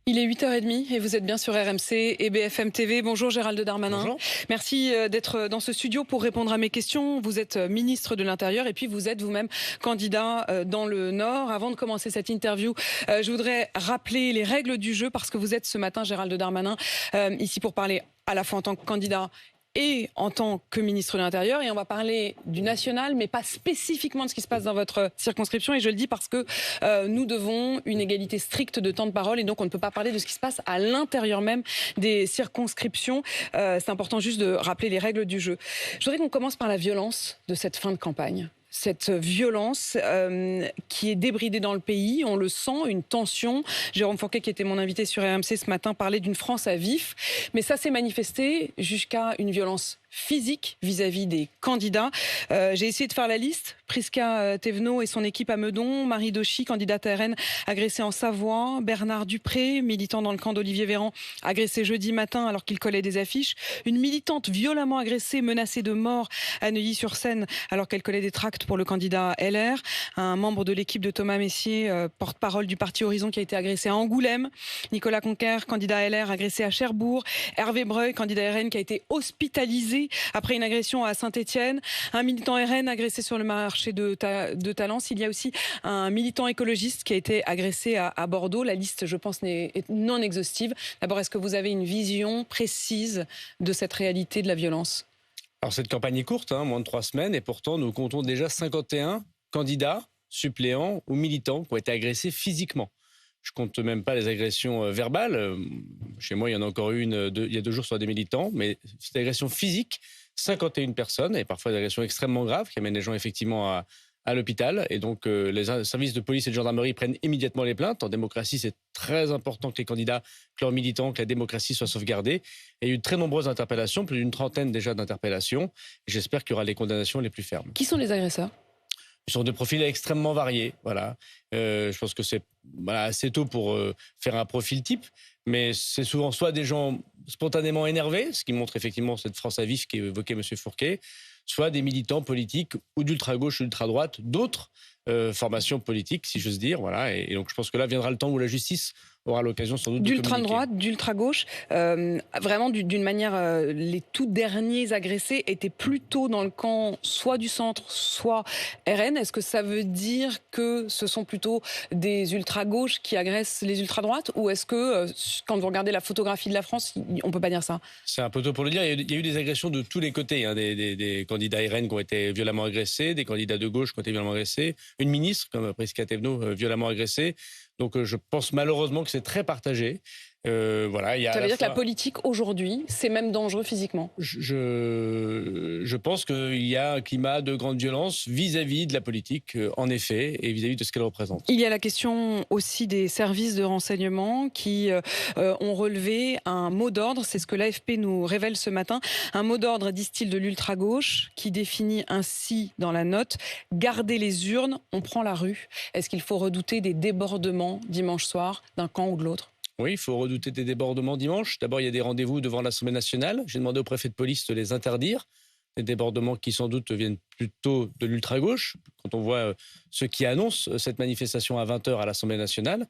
Il est 8h30 et vous êtes bien sur RMC et BFM TV. Bonjour Gérald Darmanin. Bonjour. Merci d'être dans ce studio pour répondre à mes questions. Vous êtes ministre de l'Intérieur et puis vous êtes vous-même candidat dans le Nord. Avant de commencer cette interview, je voudrais rappeler les règles du jeu parce que vous êtes ce matin, Gérald Darmanin, ici pour parler à la fois en tant que candidat et en tant que ministre de l'Intérieur. Et on va parler du national, mais pas spécifiquement de ce qui se passe dans votre circonscription. Et je le dis parce que nous devons une égalité stricte de temps de parole. Et donc, on ne peut pas parler de ce qui se passe à l'intérieur même des circonscriptions. C'est important juste de rappeler les règles du jeu. Je voudrais qu'on commence par la violence de cette fin de campagne. Cette violence qui est débridée dans le pays, on le sent, une tension. Jérôme Fourquet, qui était mon invité sur RMC ce matin, parlait d'une France à vif. Mais ça s'est manifesté jusqu'à une violence physique vis-à-vis des candidats. J'ai essayé de faire la liste. Prisca Thévenot et son équipe à Meudon, Marie Dochy, candidate à RN, agressée en Savoie, Bernard Dupré, militant dans le camp d'Olivier Véran, agressé jeudi matin alors qu'il collait des affiches, une militante violemment agressée, menacée de mort à Neuilly-sur-Seine alors qu'elle collait des tracts pour le candidat LR, un membre de l'équipe de Thomas Messier, porte-parole du parti Horizon, qui a été agressé à Angoulême, Nicolas Conquer, candidat LR, agressé à Cherbourg, Hervé Breuil, candidat RN, qui a été hospitalisé après une agression à Saint-Étienne, un militant RN agressé sur le marché de Talence. Il y a aussi un militant écologiste qui a été agressé à Bordeaux. La liste, je pense, est non exhaustive. D'abord, est-ce que vous avez une vision précise de cette réalité de la violence ? Alors cette campagne est courte, moins de 3 semaines, et pourtant nous comptons déjà 51 candidats, suppléants ou militants qui ont été agressés physiquement. Je compte même pas les agressions verbales. Chez moi, il y en a encore eu une il y a 2 jours sur des militants, mais cette agression physique, 51 personnes, et parfois des agressions extrêmement graves qui amènent les gens effectivement à l'hôpital. Et donc les services de police et de gendarmerie prennent immédiatement les plaintes. En démocratie, c'est très important que les candidats, que leurs militants, que la démocratie soit sauvegardée. Et il y a eu de très nombreuses interpellations, plus d'une trentaine déjà d'interpellations. J'espère qu'il y aura les condamnations les plus fermes. Qui sont les agresseurs ? Ils sont de profils extrêmement variés. Voilà. Je pense que c'est assez tôt pour faire un profil type, mais c'est souvent soit des gens spontanément énervés, ce qui montre effectivement cette France à vif qu'évoquait M. Fourquet, soit des militants politiques ou d'ultra-gauche ou d'ultra-droite, d'autres formations politiques, si j'ose dire. Voilà. Et donc je pense que là viendra le temps où la justice aura l'occasion sans doute de communiquer. D'ultra-droite, d'ultra-gauche, vraiment d'une manière, les tout derniers agressés étaient plutôt dans le camp soit du centre, soit RN. Est-ce que ça veut dire que ce sont plutôt des ultra-gauches qui agressent les ultra-droites ? Ou est-ce que, quand vous regardez la photographie de la France, on ne peut pas dire ça ? C'est un peu tôt pour le dire. Il y a eu des agressions de tous les côtés. Des candidats RN qui ont été violemment agressés, des candidats de gauche qui ont été violemment agressés, une ministre comme Prisca Thévenot violemment agressée. Donc je pense malheureusement que c'est très partagé. Ça veut dire que la politique aujourd'hui, c'est même dangereux physiquement. Je pense qu'il y a un climat de grande violence vis-à-vis de la politique, en effet, et vis-à-vis de ce qu'elle représente. Il y a la question aussi des services de renseignement qui ont relevé un mot d'ordre, c'est ce que l'AFP nous révèle ce matin, un mot d'ordre, disent-ils, de l'ultra-gauche qui définit ainsi dans la note « Garder les urnes, on prend la rue ». Est-ce qu'il faut redouter des débordements dimanche soir d'un camp ou de l'autre ? Oui, il faut redouter des débordements dimanche. D'abord, il y a des rendez-vous devant l'Assemblée nationale. J'ai demandé au préfet de police de les interdire. Des débordements qui, sans doute, viennent plutôt de l'ultra-gauche. Quand on voit ceux qui annoncent cette manifestation à 20h à l'Assemblée nationale.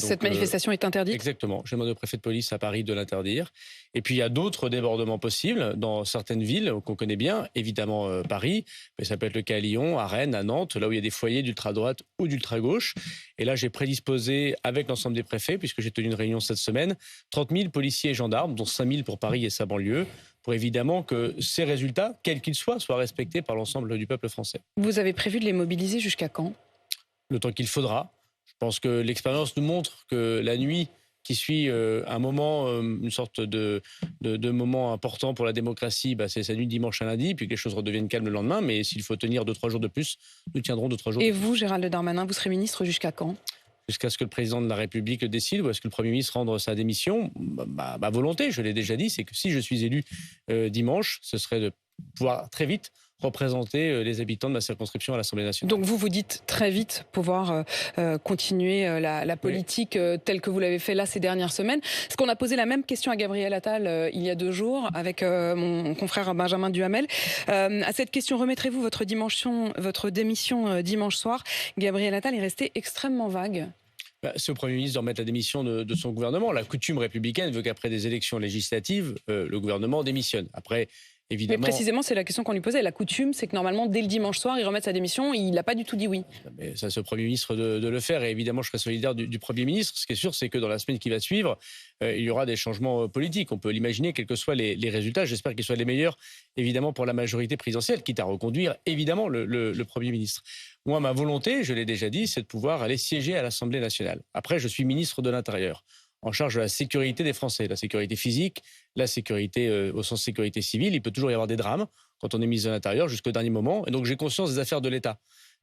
Cette manifestation est interdite ? Exactement. J'ai demandé au préfet de police à Paris de l'interdire. Et puis, il y a d'autres débordements possibles dans certaines villes qu'on connaît bien. Évidemment, Paris, mais ça peut être le cas à Lyon, à Rennes, à Nantes, là où il y a des foyers d'ultra-droite ou d'ultra-gauche. Et là, j'ai prédisposé, avec l'ensemble des préfets, puisque j'ai tenu une réunion cette semaine, 30 000 policiers et gendarmes, dont 5 000 pour Paris et sa banlieue, pour évidemment que ces résultats, quels qu'ils soient respectés par l'ensemble du peuple français. Vous avez prévu de les mobiliser jusqu'à quand ? Le temps qu'il faudra. Je pense que l'expérience nous montre que la nuit qui suit un moment, une sorte de moment important pour la démocratie, c'est sa nuit de dimanche à lundi, puis que les choses redeviennent calmes le lendemain. Mais s'il faut tenir 2-3 jours de plus, nous tiendrons 2-3 jours. Et vous, Gérald Darmanin, vous serez ministre jusqu'à quand ? Jusqu'à ce que le président de la République le décide, ou est-ce que le Premier ministre rende sa démission ? Ma volonté, je l'ai déjà dit, c'est que si je suis élu dimanche, ce serait de pouvoir très vite représenter les habitants de ma circonscription à l'Assemblée nationale. Donc vous dites très vite pouvoir continuer la politique telle que vous l'avez fait là ces dernières semaines. Parce qu'on a posé la même question à Gabriel Attal il y a 2 jours avec mon confrère Benjamin Duhamel. À cette question, remettrez-vous votre démission dimanche soir ? Gabriel Attal est resté extrêmement vague. C'est au Premier ministre de remettre la démission de son gouvernement. La coutume républicaine veut qu'après des élections législatives, le gouvernement démissionne. Après, évidemment... Mais précisément, c'est la question qu'on lui posait. La coutume, c'est que normalement, dès le dimanche soir, il remette sa démission. Il n'a pas du tout dit oui. Mais ça, c'est au Premier ministre de le faire. Et évidemment, je serai solidaire du Premier ministre. Ce qui est sûr, c'est que dans la semaine qui va suivre, il y aura des changements politiques. On peut l'imaginer, quels que soient les résultats. J'espère qu'ils soient les meilleurs, évidemment, pour la majorité présidentielle, quitte à reconduire, évidemment, le Premier ministre. Moi, ma volonté, je l'ai déjà dit, c'est de pouvoir aller siéger à l'Assemblée nationale. Après, je suis ministre de l'Intérieur, en charge de la sécurité des Français, la sécurité physique, la sécurité au sens sécurité civile. Il peut toujours y avoir des drames quand on est ministre de l'Intérieur jusqu'au dernier moment. Et donc, j'ai conscience des affaires de l'État.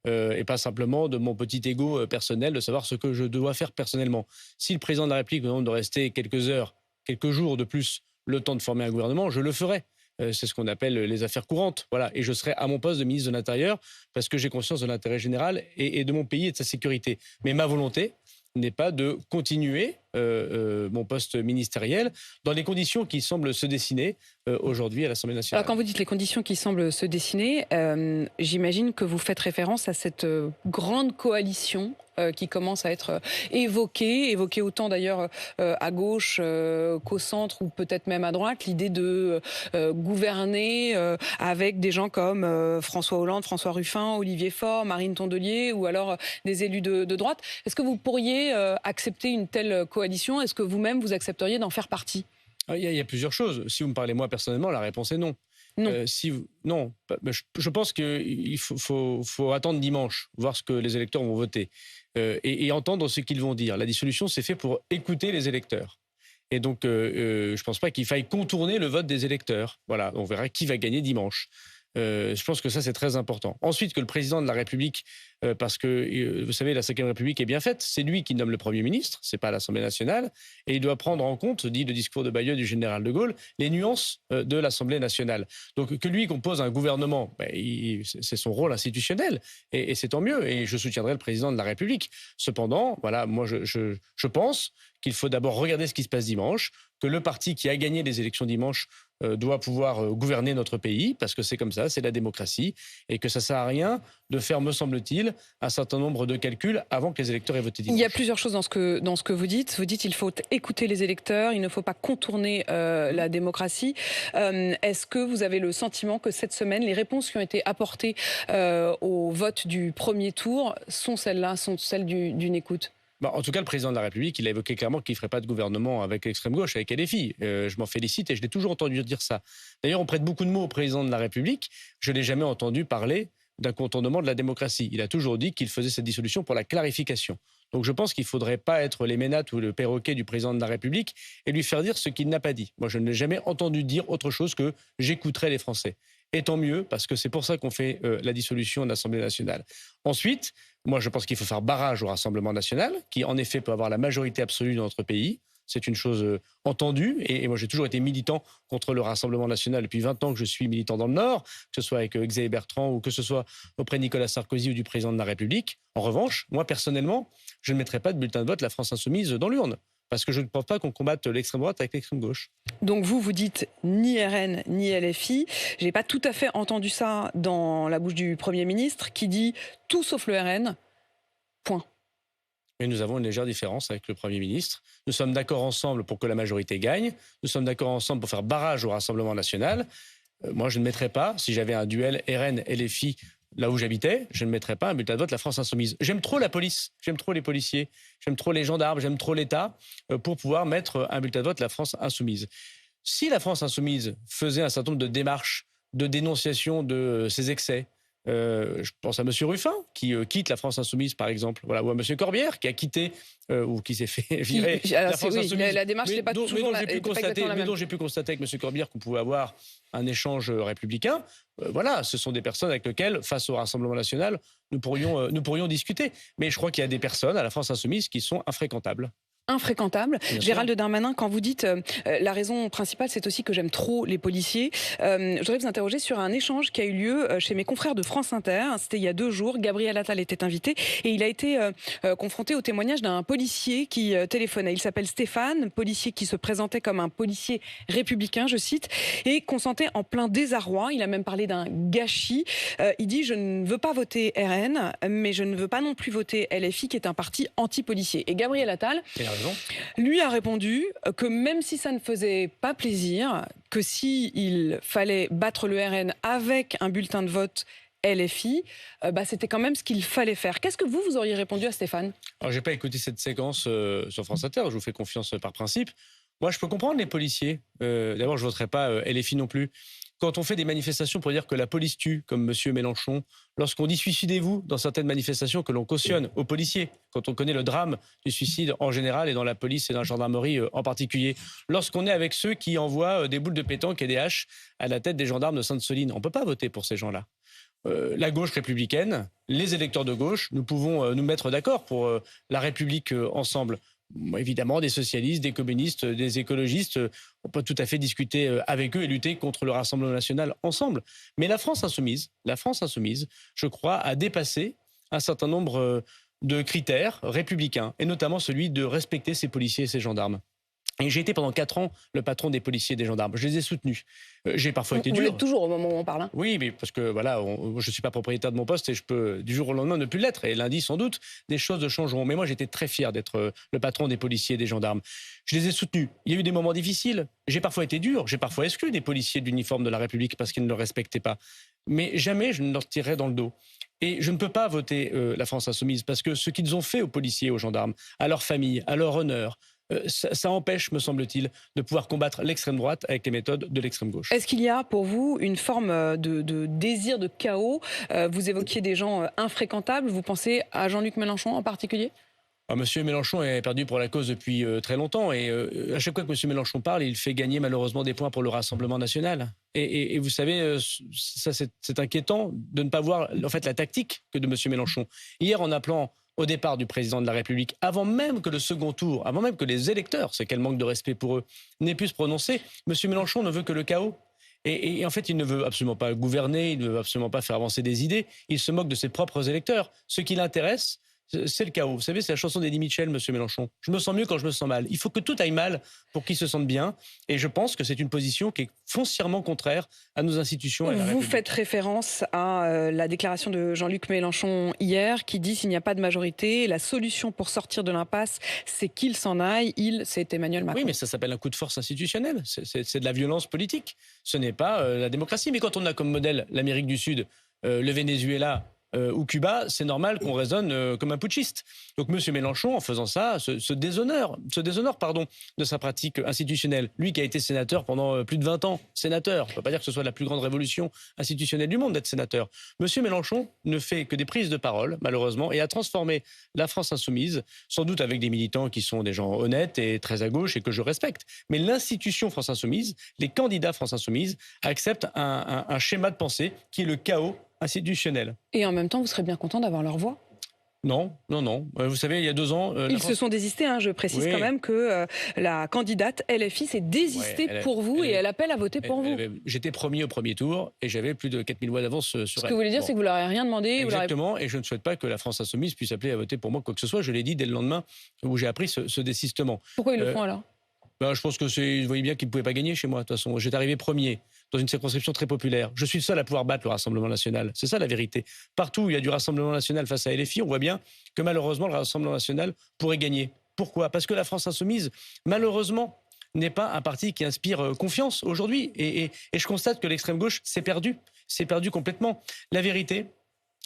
Et pas simplement de mon petit ego personnel, de savoir ce que je dois faire personnellement. Si le président de la République me demande de rester quelques heures, quelques jours de plus, le temps de former un gouvernement, je le ferai. C'est ce qu'on appelle les affaires courantes. Voilà. Et je serai à mon poste de ministre de l'Intérieur parce que j'ai conscience de l'intérêt général et de mon pays et de sa sécurité. Mais ma volonté n'est pas de continuer mon poste ministériel dans les conditions qui semblent se dessiner aujourd'hui à l'Assemblée nationale. Alors quand vous dites les conditions qui semblent se dessiner, j'imagine que vous faites référence à cette grande coalition qui commence à être évoquée autant d'ailleurs à gauche qu'au centre ou peut-être même à droite, l'idée de gouverner avec des gens comme François Hollande, François Ruffin, Olivier Faure, Marine Tondelier ou alors des élus de droite. Est-ce que vous pourriez accepter une telle coalition ? Est-ce que vous-même, vous accepteriez d'en faire partie ? Il y a plusieurs choses. Si vous me parlez moi personnellement, la réponse est non. Non. Non. Je pense qu'il faut attendre dimanche, voir ce que les électeurs vont voter et entendre ce qu'ils vont dire. La dissolution, c'est fait pour écouter les électeurs. Et donc, je ne pense pas qu'il faille contourner le vote des électeurs. Voilà, on verra qui va gagner dimanche. Je pense que ça, c'est très important. Ensuite, que le président de la République, parce que, vous savez, la Ve République est bien faite, c'est lui qui nomme le Premier ministre, c'est pas l'Assemblée nationale, et il doit prendre en compte, dit le discours de Bayeux du général de Gaulle, les nuances de l'Assemblée nationale. Donc, que lui compose un gouvernement, c'est son rôle institutionnel, et c'est tant mieux, et je soutiendrai le président de la République. Cependant, voilà, moi, je pense qu'il faut d'abord regarder ce qui se passe dimanche, que le parti qui a gagné les élections dimanche doit pouvoir gouverner notre pays, parce que c'est comme ça, c'est la démocratie, et que ça ne sert à rien de faire, me semble-t-il, un certain nombre de calculs avant que les électeurs aient voté dimanche. Il y a plusieurs choses dans ce que vous dites. Vous dites qu'il faut écouter les électeurs, il ne faut pas contourner la démocratie. Est-ce que vous avez le sentiment que cette semaine, les réponses qui ont été apportées au vote du premier tour sont celles-là, sont celles d'une écoute ? En tout cas, le président de la République, il a évoqué clairement qu'il ne ferait pas de gouvernement avec l'extrême gauche, avec LFI. Je m'en félicite et je l'ai toujours entendu dire ça. D'ailleurs, on prête beaucoup de mots au président de la République. Je ne l'ai jamais entendu parler d'un contournement de la démocratie. Il a toujours dit qu'il faisait cette dissolution pour la clarification. Donc je pense qu'il ne faudrait pas être les ménates ou le perroquet du président de la République et lui faire dire ce qu'il n'a pas dit. Moi, je ne l'ai jamais entendu dire autre chose que « j'écouterai les Français ». Et tant mieux, parce que c'est pour ça qu'on fait la dissolution de l'Assemblée nationale. Ensuite, moi, je pense qu'il faut faire barrage au Rassemblement national, qui en effet peut avoir la majorité absolue dans notre pays. C'est une chose entendue. Et moi, j'ai toujours été militant contre le Rassemblement national depuis 20 ans que je suis militant dans le Nord, que ce soit avec Xavier Bertrand ou que ce soit auprès de Nicolas Sarkozy ou du président de la République. En revanche, moi, personnellement, je ne mettrai pas de bulletin de vote La France Insoumise dans l'urne. Parce que je ne pense pas qu'on combatte l'extrême droite avec l'extrême gauche. Donc vous dites ni RN ni LFI. Je n'ai pas tout à fait entendu ça dans la bouche du Premier ministre qui dit tout sauf le RN. Point. Mais nous avons une légère différence avec le Premier ministre. Nous sommes d'accord ensemble pour que la majorité gagne. Nous sommes d'accord ensemble pour faire barrage au Rassemblement national. Moi, je ne mettrais pas, si j'avais un duel RN-LFI là où j'habitais, je ne mettrais pas un bulletin de vote La France Insoumise. J'aime trop la police, j'aime trop les policiers, j'aime trop les gendarmes, j'aime trop l'État pour pouvoir mettre un bulletin de vote La France Insoumise. Si la France Insoumise faisait un certain nombre de démarches de dénonciation de ses excès, je pense à M. Ruffin, qui quitte la France Insoumise, par exemple, voilà, ou à M. Corbière, qui a quitté ou qui s'est fait virer la France Insoumise. La démarche n'est pas toujours la mais dont j'ai pu constater avec M. Corbière qu'on pouvait avoir un échange républicain. Voilà, ce sont des personnes avec lesquelles, face au Rassemblement national, nous pourrions discuter. Mais je crois qu'il y a des personnes à la France Insoumise qui sont infréquentables. infréquentable. Bien Gérald sûr. Darmanin, quand vous dites la raison principale, c'est aussi que j'aime trop les policiers, je voudrais vous interroger sur un échange qui a eu lieu chez mes confrères de France Inter. C'était il y a 2 jours. Gabriel Attal était invité et il a été confronté au témoignage d'un policier qui téléphonait. Il s'appelle Stéphane, policier qui se présentait comme un policier républicain, je cite, et qu'on sentait en plein désarroi. Il a même parlé d'un gâchis. Il dit « Je ne veux pas voter RN, mais je ne veux pas non plus voter LFI, qui est un parti anti-policier ». Et Gabriel Attal lui a répondu que même si ça ne faisait pas plaisir, que s'il fallait battre le RN avec un bulletin de vote LFI, c'était quand même ce qu'il fallait faire. Qu'est-ce que vous auriez répondu à Stéphane? Alors, j'ai pas écouté cette séquence sur France Inter, je vous fais confiance par principe. Moi, je peux comprendre les policiers. D'abord, je voterai pas LFI non plus. Quand on fait des manifestations pour dire que la police tue, comme M. Mélenchon, lorsqu'on dit suicidez-vous dans certaines manifestations que l'on cautionne aux policiers, quand on connaît le drame du suicide en général et dans la police et dans la gendarmerie en particulier, lorsqu'on est avec ceux qui envoient des boules de pétanque et des haches à la tête des gendarmes de Sainte-Soline, on ne peut pas voter pour ces gens-là. La gauche républicaine, les électeurs de gauche, nous pouvons nous mettre d'accord pour la République ensemble. Évidemment, des socialistes, des communistes, des écologistes, on peut tout à fait discuter avec eux et lutter contre le Rassemblement national ensemble. Mais la France insoumise, je crois, a dépassé un certain nombre de critères républicains, et notamment celui de respecter ses policiers et ses gendarmes. Et j'ai été pendant 4 ans le patron des policiers et des gendarmes. Je les ai soutenus. J'ai parfois été dur. Vous l'êtes toujours au moment où on parle. Hein. Oui, mais parce que voilà, je ne suis pas propriétaire de mon poste et je peux du jour au lendemain ne plus l'être. Et lundi, sans doute, des choses changeront. Mais moi, j'étais très fier d'être le patron des policiers et des gendarmes. Je les ai soutenus. Il y a eu des moments difficiles. J'ai parfois été dur. J'ai parfois exclu des policiers de l'uniforme de la République parce qu'ils ne le respectaient pas. Mais jamais je ne leur tirerai dans le dos. Et je ne peux pas voter la France insoumise parce que ce qu'ils ont fait aux policiers et aux gendarmes, à leur famille, à leur honneur, ça empêche, me semble-t-il, de pouvoir combattre l'extrême droite avec les méthodes de l'extrême gauche. Est-ce qu'il y a pour vous une forme de désir de chaos? Vous évoquiez des gens infréquentables. Vous pensez à Jean-Luc Mélenchon en particulier? Monsieur Mélenchon est perdu pour la cause depuis très longtemps et à chaque fois que monsieur Mélenchon parle, il fait gagner malheureusement des points pour le Rassemblement national. Et vous savez, ça c'est inquiétant de ne pas voir en fait la tactique que de monsieur Mélenchon. Hier, en appelant au départ du président de la République, avant même que le second tour, avant même que les électeurs, c'est quel manque de respect pour eux, n'aient pu se prononcer, monsieur Mélenchon ne veut que le chaos. Et en fait, il ne veut absolument pas gouverner, il ne veut absolument pas faire avancer des idées, il se moque de ses propres électeurs. Ce qui l'intéresse, c'est le chaos. Vous savez, c'est la chanson d'Eddie Mitchell, monsieur Mélenchon. Je me sens mieux quand je me sens mal. Il faut que tout aille mal pour qu'ils se sentent bien. Et je pense que c'est une position qui est foncièrement contraire à nos institutions. Et à la République. Vous faites référence à la déclaration de Jean-Luc Mélenchon hier qui dit s'il n'y a pas de majorité, la solution pour sortir de l'impasse, c'est qu'il s'en aille. C'est Emmanuel Macron. Oui, mais ça s'appelle un coup de force institutionnel. C'est de la violence politique. Ce n'est pas la démocratie. Mais quand on a comme modèle l'Amérique du Sud, le Venezuela, ou Cuba, c'est normal qu'on raisonne comme un putschiste. Donc M. Mélenchon, en faisant ça, se déshonore de sa pratique institutionnelle. Lui qui a été sénateur pendant plus de 20 ans, sénateur. On ne peut pas dire que ce soit la plus grande révolution institutionnelle du monde d'être sénateur. M. Mélenchon ne fait que des prises de parole, malheureusement, et a transformé la France insoumise, sans doute avec des militants qui sont des gens honnêtes et très à gauche et que je respecte. Mais l'institution France insoumise, les candidats France insoumise, acceptent un schéma de pensée qui est le chaos institutionnel. Et en même temps, vous serez bien content d'avoir leur voix? Non. Vous savez, il y a 2 ans... Ils se sont désistés, je précise quand même que la candidate LFI s'est désistée pour vous et elle appelle à voter pour vous. J'étais premier au premier tour et j'avais plus de 4000 voix d'avance sur elle. Ce que vous voulez dire, c'est que vous leur avez rien demandé. Exactement, et je ne souhaite pas que la France insoumise puisse appeler à voter pour moi quoi que ce soit. Je l'ai dit dès le lendemain où j'ai appris ce désistement. Pourquoi ils le font alors? Je pense que vous voyez bien qu'ils ne pouvaient pas gagner chez moi. De toute façon, j'étais arrivé premier dans une circonscription très populaire. Je suis le seul à pouvoir battre le Rassemblement national. C'est ça la vérité. Partout où il y a du Rassemblement national face à LFI, on voit bien que malheureusement le Rassemblement national pourrait gagner. Pourquoi? Parce que la France insoumise, malheureusement, n'est pas un parti qui inspire confiance aujourd'hui. Et je constate que l'extrême gauche s'est perdue. S'est perdue complètement. La vérité,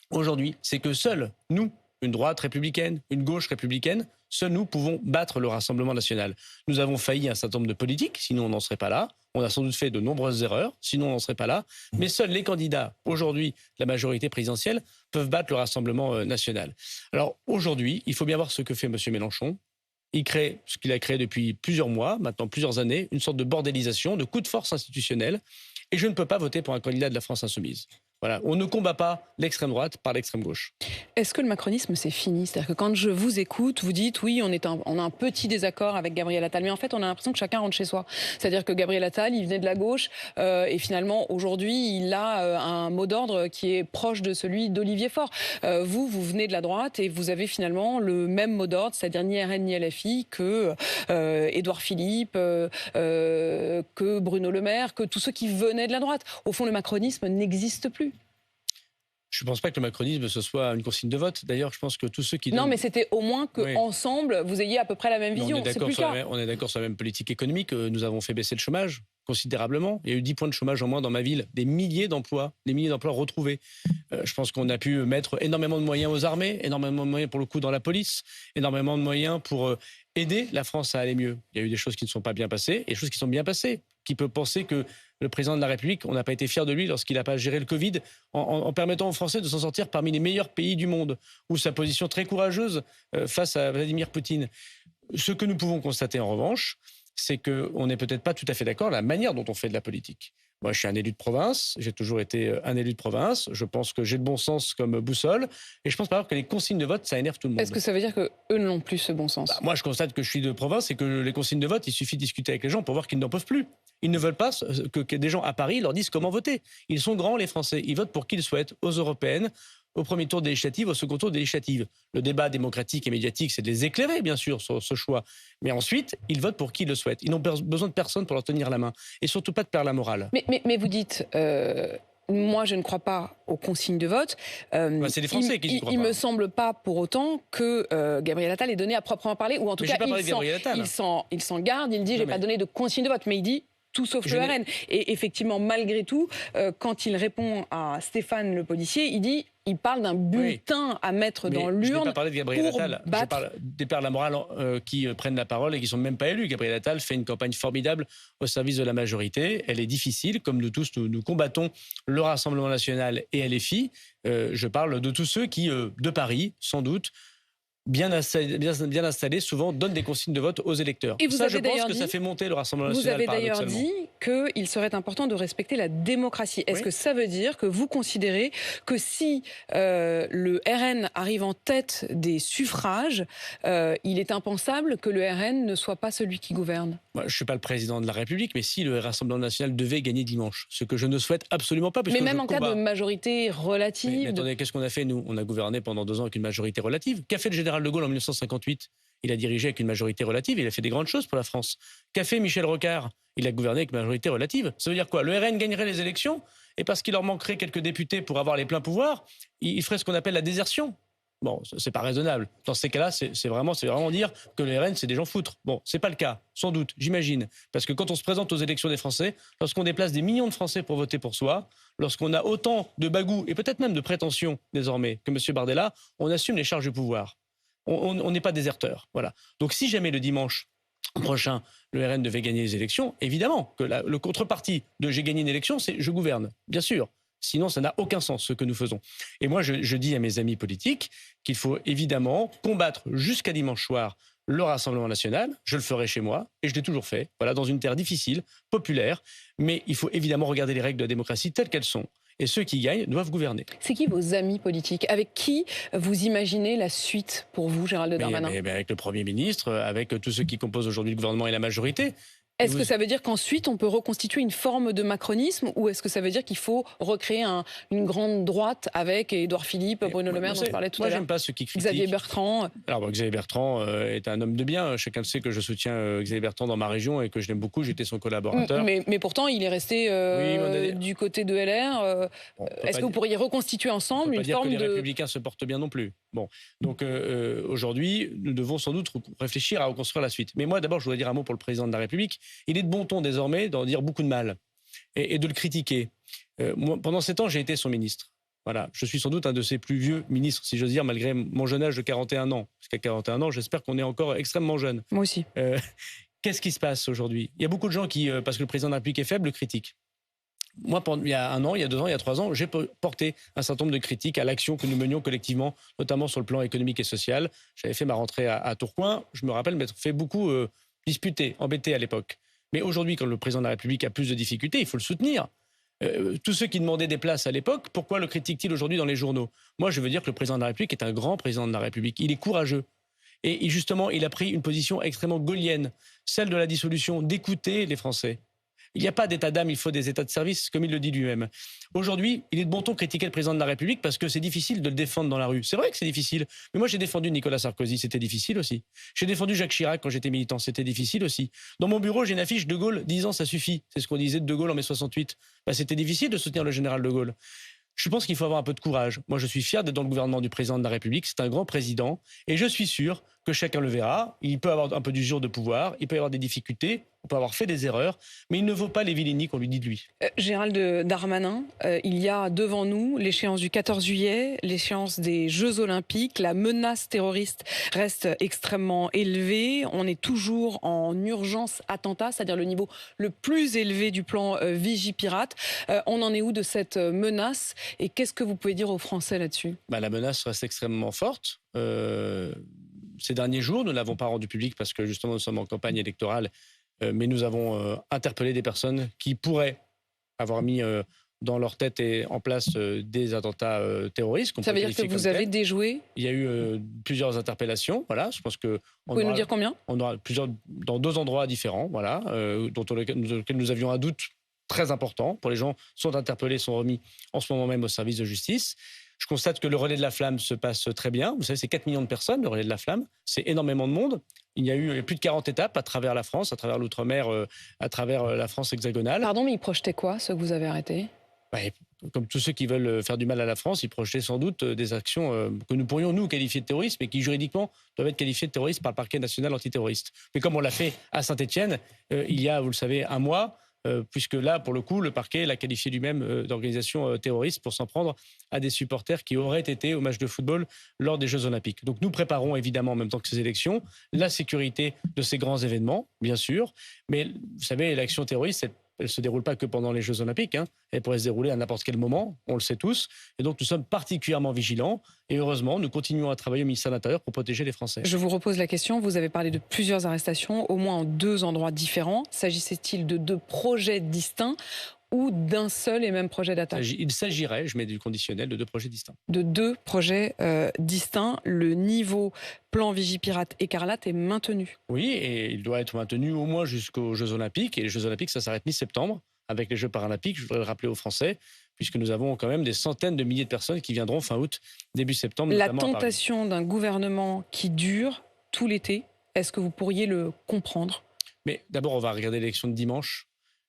aujourd'hui, c'est que seuls nous, une droite républicaine, une gauche républicaine, seuls nous pouvons battre le Rassemblement national. Nous avons failli à un certain nombre de politiques, sinon on n'en serait pas là. On a sans doute fait de nombreuses erreurs, sinon on n'en serait pas là. Mais seuls les candidats, aujourd'hui, de la majorité présidentielle, peuvent battre le Rassemblement national. Alors aujourd'hui, il faut bien voir ce que fait M. Mélenchon. Il crée ce qu'il a créé depuis plusieurs mois, maintenant plusieurs années, une sorte de bordélisation, de coup de force institutionnelle. Et je ne peux pas voter pour un candidat de la France insoumise. Voilà, on ne combat pas l'extrême droite par l'extrême gauche. Est-ce que le macronisme, c'est fini? C'est-à-dire que quand je vous écoute, vous dites oui, on a un petit désaccord avec Gabriel Attal, mais en fait, on a l'impression que chacun rentre chez soi. C'est-à-dire que Gabriel Attal, il venait de la gauche, et finalement, aujourd'hui, il a un mot d'ordre qui est proche de celui d'Olivier Faure. Vous venez de la droite et vous avez finalement le même mot d'ordre, c'est-à-dire ni RN ni LFI, que Édouard Philippe, que Bruno Le Maire, que tous ceux qui venaient de la droite. Au fond, le macronisme n'existe plus. Je ne pense pas que le macronisme, ce soit une consigne de vote. D'ailleurs, je pense que tous ceux qui... Non, mais c'était au moins qu'ensemble, vous ayez à peu près la même vision. On est d'accord sur la même politique économique. Nous avons fait baisser le chômage considérablement. Il y a eu 10 points de chômage en moins dans ma ville. Des milliers d'emplois retrouvés. Je pense qu'on a pu mettre énormément de moyens aux armées, énormément de moyens pour le coup dans la police, énormément de moyens pour aider la France à aller mieux. Il y a eu des choses qui ne sont pas bien passées et des choses qui sont bien passées. Qui peut penser que le président de la République, on n'a pas été fiers de lui lorsqu'il n'a pas géré le Covid en permettant aux Français de s'en sortir parmi les meilleurs pays du monde, ou sa position très courageuse face à Vladimir Poutine. Ce que nous pouvons constater en revanche, c'est qu'on n'est peut-être pas tout à fait d'accord la manière dont on fait de la politique. Moi, je suis un élu de province, j'ai toujours été un élu de province, je pense que j'ai le bon sens comme boussole, et je pense par exemple que les consignes de vote, ça énerve tout le monde. Est-ce que ça veut dire qu'eux n'ont plus ce bon sens? Moi, je constate que je suis de province et que les consignes de vote, il suffit de discuter avec les gens pour voir qu'ils n'en peuvent plus. Ils ne veulent pas que des gens à Paris leur disent comment voter. Ils sont grands, les Français. Ils votent pour qui ils souhaitent, aux européennes, au premier tour des législatives, au second tour des législatives. Le débat démocratique et médiatique, c'est de les éclairer, bien sûr, sur ce choix. Mais ensuite, ils votent pour qui ils le souhaitent. Ils n'ont besoin de personne pour leur tenir la main. Et surtout pas de perdre la morale. Mais vous dites... Moi, je ne crois pas aux consignes de vote. C'est les Français qui y croient pas. Il me semble pas pour autant que Gabriel Attal ait donné à proprement parler, ou en tout cas, il s'en garde. Il dit, j'ai pas donné de consignes de vote, mais il dit tout sauf le RN. Et effectivement, malgré tout, quand il répond à Stéphane le policier, il parle d'un bulletin à mettre dans l'urne. Je n'ai pas parlé de Gabriel Attal. Je parle des pères de la morale qui prennent la parole et qui ne sont même pas élus. Gabriel Attal fait une campagne formidable au service de la majorité. Elle est difficile. Comme nous tous, nous combattons le Rassemblement national et LFI. Je parle de tous ceux qui, de Paris, sans doute, bien installés, souvent donnent des consignes de vote aux électeurs. Et je pense que ça fait monter le Rassemblement national. Vous avez d'ailleurs dit qu'il serait important de respecter la démocratie. Est-ce que ça veut dire que vous considérez que si le RN arrive en tête des suffrages, il est impensable que le RN ne soit pas celui qui gouverne? Moi, je ne suis pas le président de la République, mais si le Rassemblement national devait gagner dimanche, ce que je ne souhaite absolument pas. Mais même en cas de majorité relative... Mais attendez, qu'est-ce qu'on a fait, nous? On a gouverné pendant 2 ans avec une majorité relative. Qu'a fait le général de Gaulle en 1958? Il a dirigé avec une majorité relative, il a fait des grandes choses pour la France. Qu'a fait Michel Rocard? Il a gouverné avec une majorité relative. Ça veut dire quoi? Le RN gagnerait les élections, et parce qu'il leur manquerait quelques députés pour avoir les pleins pouvoirs, il ferait ce qu'on appelle la désertion. Bon, c'est pas raisonnable. Dans ces cas-là, c'est vraiment dire que le RN, c'est des gens foutres. Bon, c'est pas le cas, sans doute, j'imagine. Parce que quand on se présente aux élections des Français, lorsqu'on déplace des millions de Français pour voter pour soi, lorsqu'on a autant de bagou et peut-être même de prétention désormais que M. Bardella, on assume les charges du pouvoir. On n'est pas déserteur. Voilà. Donc si jamais le dimanche prochain, le RN devait gagner les élections, évidemment que le contrepartie de j'ai gagné une élection, c'est je gouverne, bien sûr. Sinon, ça n'a aucun sens, ce que nous faisons. Et moi, je dis à mes amis politiques qu'il faut évidemment combattre jusqu'à dimanche soir le Rassemblement national. Je le ferai chez moi, et je l'ai toujours fait, voilà, dans une terre difficile, populaire. Mais il faut évidemment regarder les règles de la démocratie telles qu'elles sont. Et ceux qui gagnent doivent gouverner. C'est qui vos amis politiques? Avec qui vous imaginez la suite pour vous, Gérald Darmanin? Avec le Premier ministre, avec tous ceux qui composent aujourd'hui le gouvernement et la majorité. Est-ce que ça veut dire qu'ensuite on peut reconstituer une forme de macronisme, ou est-ce que ça veut dire qu'il faut recréer une grande droite avec Édouard Philippe, Bruno Le Maire dont je parlais tout à l'heure? Moi, j'aime pas ceux qui critiquent. Xavier Bertrand. Alors, Xavier Bertrand est un homme de bien. Chacun sait que je soutiens Xavier Bertrand dans ma région et que je l'aime beaucoup. J'étais son collaborateur. Mais pourtant, il est resté du côté de LR. Est-ce que vous pourriez reconstituer ensemble une forme de... Les Républicains se portent bien non plus. Bon, donc aujourd'hui, nous devons sans doute réfléchir à reconstruire la suite. Mais moi, d'abord, je voudrais dire un mot pour le président de la République. Il est de bon ton désormais d'en dire beaucoup de mal et de le critiquer. Moi, pendant 7 ans, j'ai été son ministre. Voilà, je suis sans doute un de ses plus vieux ministres, si j'ose dire, malgré mon jeune âge de 41 ans. Parce qu'à 41 ans, j'espère qu'on est encore extrêmement jeune. Moi aussi. Qu'est-ce qui se passe aujourd'hui? Il y a beaucoup de gens qui, parce que le président de la République est faible, le critiquent. Moi, il y a 1 an, il y a 2 ans, il y a 3 ans, j'ai porté un certain nombre de critiques à l'action que nous menions collectivement, notamment sur le plan économique et social. J'avais fait ma rentrée à Tourcoing. Je me rappelle m'être fait beaucoup disputer, embêter à l'époque. Mais aujourd'hui, quand le président de la République a plus de difficultés, il faut le soutenir. Tous ceux qui demandaient des places à l'époque, pourquoi le critiquent-ils aujourd'hui dans les journaux? Moi, je veux dire que le président de la République est un grand président de la République. Il est courageux. Et justement, il a pris une position extrêmement gaullienne, celle de la dissolution, d'écouter les Français. Il n'y a pas d'état d'âme, il faut des états de service, comme il le dit lui-même. Aujourd'hui, il est de bon ton de critiquer le président de la République parce que c'est difficile de le défendre dans la rue. C'est vrai que c'est difficile. Mais moi, j'ai défendu Nicolas Sarkozy, c'était difficile aussi. J'ai défendu Jacques Chirac quand j'étais militant, c'était difficile aussi. Dans mon bureau, j'ai une affiche De Gaulle, 10 ans, ça suffit. C'est ce qu'on disait de De Gaulle en mai 68. C'était difficile de soutenir le général De Gaulle. Je pense qu'il faut avoir un peu de courage. Moi, je suis fier d'être dans le gouvernement du président de la République. C'est un grand président. Et je suis sûr que chacun le verra. Il peut avoir un peu d'usure de pouvoir. Il peut y avoir des difficultés. On peut avoir fait des erreurs. Mais il ne vaut pas les vilainies qu'on lui dit de lui. Gérald Darmanin, il y a devant nous l'échéance du 14 juillet, l'échéance des Jeux Olympiques. La menace terroriste reste extrêmement élevée. On est toujours en urgence attentat, c'est-à-dire le niveau le plus élevé du plan Vigipirate. On en est où de cette menace et qu'est-ce que vous pouvez dire aux Français là-dessus? La menace reste extrêmement forte. Ces derniers jours, nous ne l'avons pas rendu public parce que justement nous sommes en campagne électorale, mais nous avons interpellé des personnes qui pourraient avoir mis dans leur tête et en place des attentats terroristes. Ça veut dire que vous avez déjoué? Il y a eu plusieurs interpellations. Voilà, je pense que vous pouvez nous dire combien? On aura plusieurs dans 2 endroits différents. Voilà, dont lesquels nous avions un doute très important. Pour les gens sont interpellés, sont remis en ce moment même au service de justice. Je constate que le relais de la flamme se passe très bien. Vous savez, c'est 4 millions de personnes, le relais de la flamme. C'est énormément de monde. Il y a eu plus de 40 étapes à travers la France, à travers l'outre-mer, à travers la France hexagonale. Pardon, mais ils projetaient quoi, ceux que vous avez arrêtés? Comme tous ceux qui veulent faire du mal à la France, ils projetaient sans doute des actions que nous pourrions, nous, qualifier de terrorisme, mais qui, juridiquement, doivent être qualifiées de terrorisme par le parquet national antiterroriste. Mais comme on l'a fait à Saint-Étienne, il y a, vous le savez, un mois, puisque là, pour le coup, le parquet l'a qualifié lui-même d'organisation terroriste pour s'en prendre à des supporters qui auraient été au match de football lors des Jeux Olympiques. Donc nous préparons évidemment, en même temps que ces élections, la sécurité de ces grands événements, bien sûr. Mais vous savez, l'action terroriste, elle ne se déroule pas que pendant les Jeux Olympiques. Elle pourrait se dérouler à n'importe quel moment, on le sait tous. Et donc nous sommes particulièrement vigilants. Et heureusement, nous continuons à travailler au ministère de l'Intérieur pour protéger les Français. Je vous repose la question. Vous avez parlé de plusieurs arrestations, au moins en 2 endroits différents. S'agissait-il de 2 projets distincts ou d'un seul et même projet d'attaque? Il s'agirait, je mets du conditionnel, de 2 projets distincts. De 2 projets distincts. Le niveau plan Vigipirate Écarlate est maintenu. Oui, et il doit être maintenu au moins jusqu'aux Jeux Olympiques. Et les Jeux Olympiques, ça s'arrête mi-septembre avec les Jeux Paralympiques. Je voudrais le rappeler aux Français, puisque nous avons quand même des centaines de milliers de personnes qui viendront fin août, début septembre. La tentation d'un gouvernement qui dure tout l'été, est-ce que vous pourriez le comprendre? Mais d'abord, on va regarder l'élection de dimanche.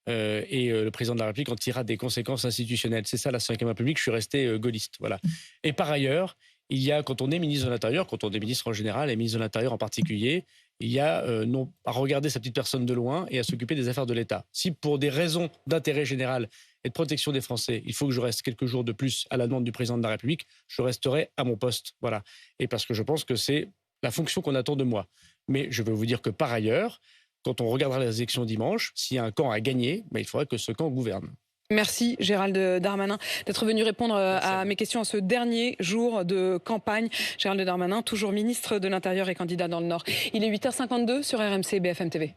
Et le président de la République en tirera des conséquences institutionnelles. C'est ça la 5e République, je suis resté gaulliste. Voilà. Et par ailleurs, il y a, quand on est ministre de l'Intérieur, quand on est ministre en général et ministre de l'Intérieur en particulier, il y a non à regarder sa petite personne de loin et à s'occuper des affaires de l'État. Si pour des raisons d'intérêt général et de protection des Français, il faut que je reste quelques jours de plus à la demande du président de la République, je resterai à mon poste. Voilà. Et parce que je pense que c'est la fonction qu'on attend de moi. Mais je veux vous dire que par ailleurs, quand on regardera les élections dimanche, s'il y a un camp à gagner, il faudrait que ce camp gouverne. Merci Gérald Darmanin d'être venu répondre à mes questions à ce dernier jour de campagne. Gérald Darmanin, toujours ministre de l'Intérieur et candidat dans le Nord. Il est 8h52 sur RMC BFM TV.